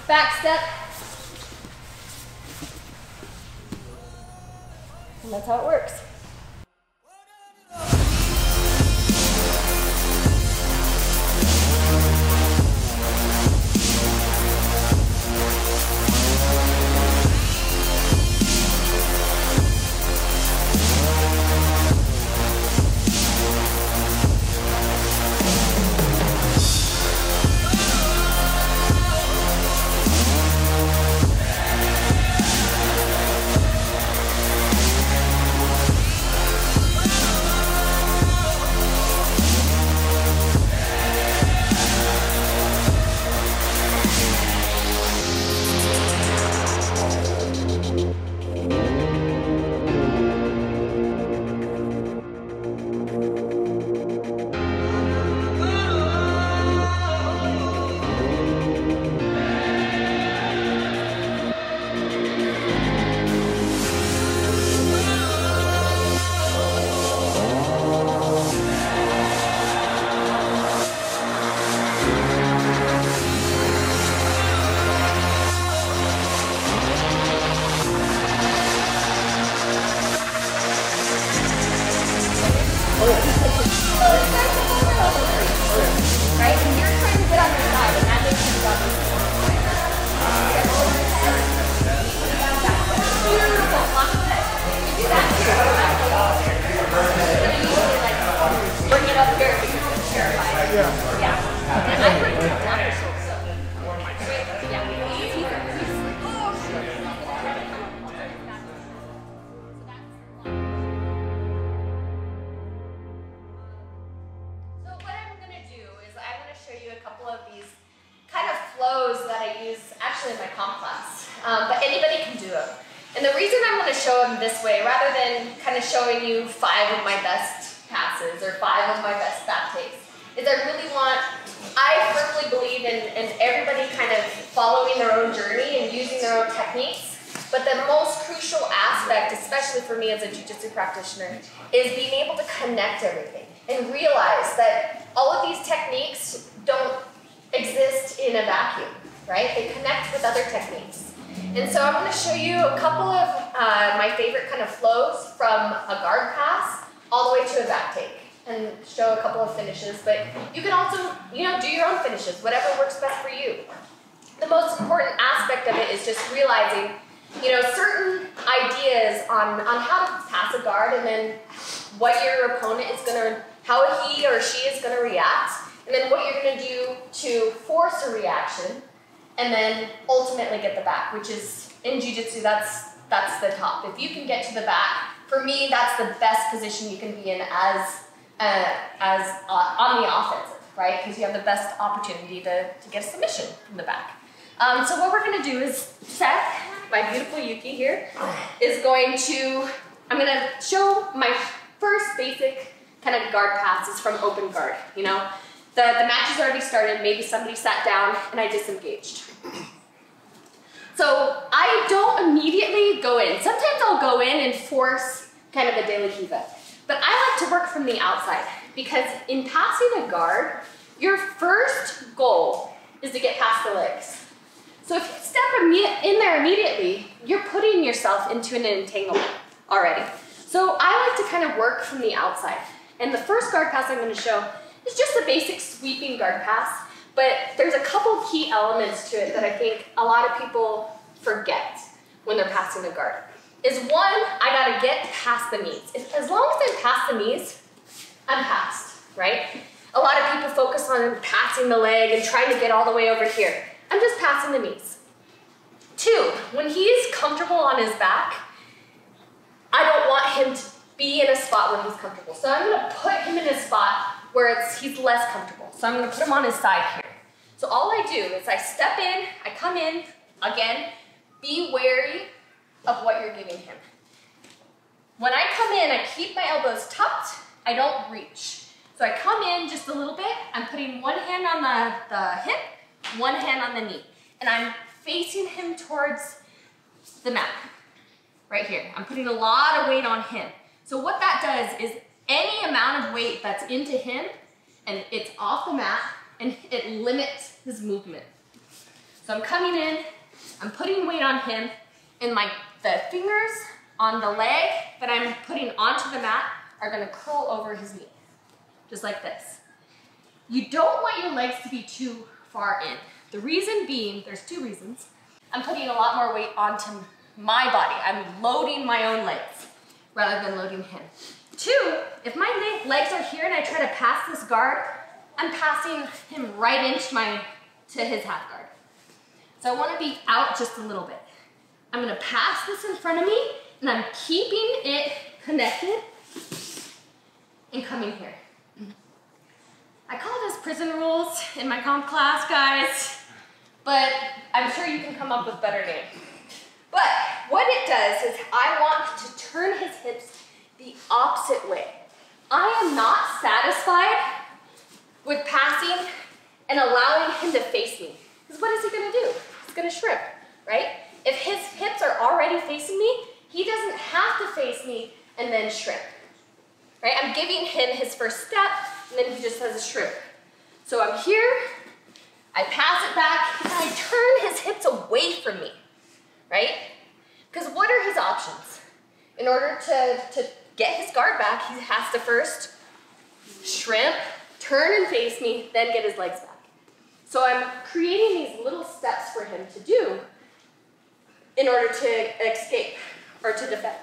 back step. And that's how it works. But anybody can do them. And the reason I'm going to show them this way, rather than kind of showing you 5 of my best passes or 5 of my best back takes, is I firmly believe in everybody kind of following their own journey and using their own techniques. But the most crucial aspect, especially for me as a Jiu-Jitsu practitioner, is being able to connect everything and realize that all of these techniques don't exist in a vacuum, right? They connect with other techniques. And so I'm going to show you a couple of my favorite kind of flows from a guard pass all the way to a back take, and show a couple of finishes. But you can also, do your own finishes, whatever works best for you. The most important aspect of it is just realizing, certain ideas on how to pass a guard, and then what your opponent is going to, how he or she is going to react, and then what you're going to do to force a reaction, and then ultimately get the back, which is, in Jiu-Jitsu, that's the top. If you can get to the back, for me, that's the best position you can be in as on the offensive, right? Because you have the best opportunity to get a submission from the back. So what we're going to do is, Seth, my beautiful Yuki here, is I'm going to show my first basic kind of guard passes from Openguard. The match has already started, maybe somebody sat down and I disengaged. So I don't immediately go in. Sometimes I'll go in and force kind of a de la Kiva. But I like to work from the outside, because in passing a guard, your first goal is to get past the legs. So if you step in there immediately, you're putting yourself into an entanglement already. So I like to kind of work from the outside. And the first guard pass I'm going to show is just a basic sweeping guard pass, but there's a couple key elements to it that I think a lot of people forget when they're passing a guard. Is one, I gotta get past the knees. As long as I'm past the knees, I'm passed, right? A lot of people focus on passing the leg and trying to get all the way over here. I'm just passing the knees. 2, when he's comfortable on his back, I don't want him to be in a spot where he's comfortable. So I'm gonna put him in a spot where he's less comfortable. So I'm gonna put him on his side here. So all I do is I step in, I come in, again, be wary of what you're giving him. When I come in, I keep my elbows tucked, I don't reach. So I come in just a little bit, I'm putting one hand on the hip, one hand on the knee, and I'm facing him towards the mat, right here. I'm putting a lot of weight on him. So what that does is any amount of weight that's into him, and it's off the mat, and it limits his movement. So I'm coming in, I'm putting weight on him, and the fingers on the leg that I'm putting onto the mat are gonna curl over his knee, just like this. You don't want your legs to be too far in. The reason being, there's two reasons. I'm putting a lot more weight onto my body. I'm loading my own legs rather than loading him. Two, if my legs are here and I try to pass this guard, I'm passing him right to his half guard. So I want to be out just a little bit. I'm going to pass this in front of me, and I'm keeping it connected and coming here. I call this prison rules in my comp class, guys, but I'm sure you can come up with better names. But what it does is I want to turn his hips the opposite way. I am not satisfied with passing and allowing him to face me. Because what is he gonna do? He's gonna shrimp, right? If his hips are already facing me, he doesn't have to face me and then shrimp, right? I'm giving him his first step, and then he just has a shrimp. So I'm here, I pass it back, and I turn his hips away from me, right? Because what are his options? In order to get his guard back, he has to first shrimp, turn and face me, then get his legs back. So I'm creating these little steps for him to do in order to escape or to defend.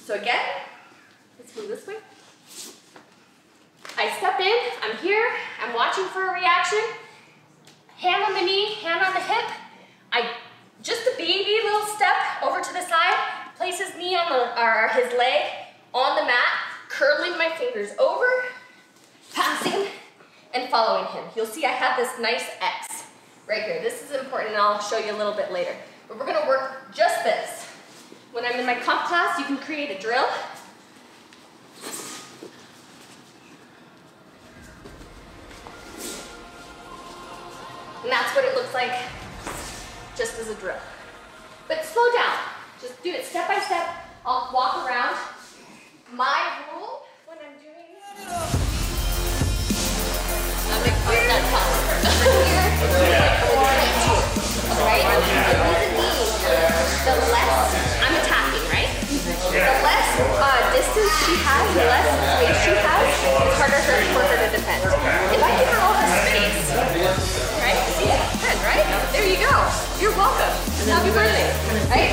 So again, let's move this way. I step in, I'm here, I'm watching for a reaction. Hand on the knee, hand on the hip. Just a baby little step over to the side, place his knee on his leg on the mat, curling my fingers over, passing, and following him. You'll see I have this nice X right here. This is important, and I'll show you a little bit later. But we're gonna work just this. When I'm in my comp class, you can create a drill. And that's what it looks like just as a drill. But slow down. Just do it step by step. I'll walk around. My rule when I'm doing it, I'm going to clear that top. Right? The reason being, the less I'm attacking, right? The less distance she has, the less space she has, it's harder for her to defend. If I give her all this space, right? See, good, right? There you go. You're welcome. Happy birthday, right?